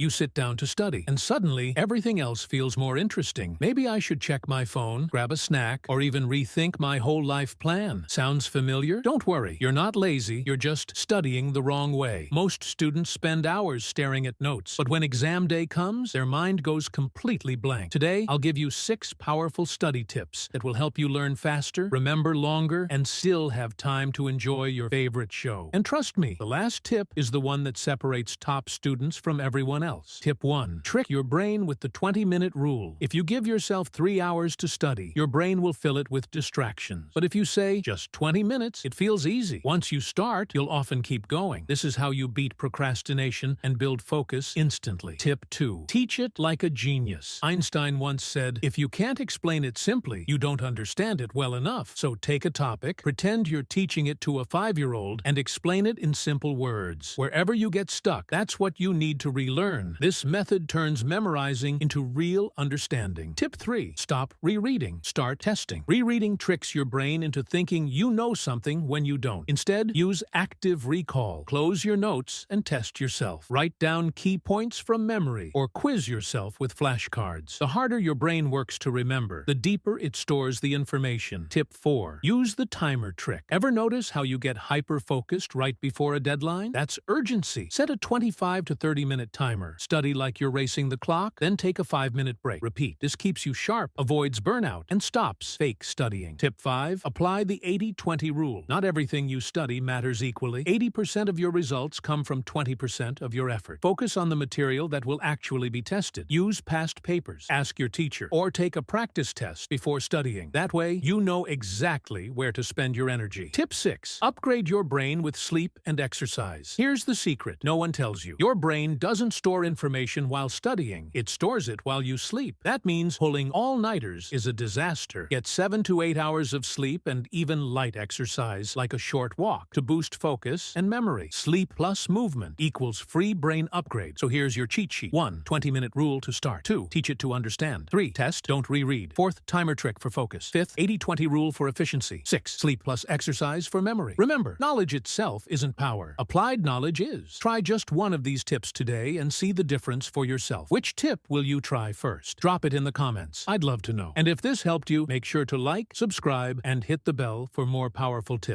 You sit down to study, and suddenly everything else feels more interesting. Maybe I should check my phone, grab a snack, or even rethink my whole life plan. Sounds familiar? Don't worry, you're not lazy, you're just studying the wrong way. Most students spend hours staring at notes, but when exam day comes, their mind goes completely blank. Today, I'll give you 6 powerful study tips that will help you learn faster, remember longer, and still have time to enjoy your favorite show. And trust me, the last tip is the one that separates top students from everyone else. Tip 1. Trick your brain with the 20-minute rule. If you give yourself 3 hours to study, your brain will fill it with distractions. But if you say, just 20 minutes, it feels easy. Once you start, you'll often keep going. This is how you beat procrastination and build focus instantly. Tip 2. Teach it like a genius. Einstein once said, if you can't explain it simply, you don't understand it well enough. So take a topic, pretend you're teaching it to a 5-year-old, and explain it in simple words. Wherever you get stuck, that's what you need to relearn. This method turns memorizing into real understanding. Tip 3. Stop rereading. Start testing. Rereading tricks your brain into thinking you know something when you don't. Instead, use active recall. Close your notes and test yourself. Write down key points from memory or quiz yourself with flashcards. The harder your brain works to remember, the deeper it stores the information. Tip 4. Use the timer trick. Ever notice how you get hyper-focused right before a deadline? That's urgency. Set a 25 to 30-minute timer. Study like you're racing the clock, then take a 5-minute break. Repeat. This keeps you sharp, avoids burnout, and stops fake studying. Tip 5. Apply the 80-20 rule. Not everything you study matters equally. 80% of your results come from 20% of your effort. Focus on the material that will actually be tested. Use past papers, ask your teacher, or take a practice test before studying. That way, you know exactly where to spend your energy. Tip 6. Upgrade your brain with sleep and exercise. Here's the secret no one tells you. Your brain doesn't store information while studying. It stores it while you sleep. That means pulling all-nighters is a disaster. Get 7 to 8 hours of sleep and even light exercise, like a short walk, to boost focus and memory. Sleep plus movement equals free brain upgrade. So here's your cheat sheet. 1. 20-minute rule to start. 2. Teach it to understand. 3. Test, don't reread. 4th, timer trick for focus. 5th, 80-20 rule for efficiency. 6. Sleep plus exercise for memory. Remember, knowledge itself isn't power. Applied knowledge is. Try just one of these tips today and see the difference for yourself. Which tip will you try first? Drop it in the comments. I'd love to know. And if this helped you, make sure to like, subscribe, and hit the bell for more powerful tips.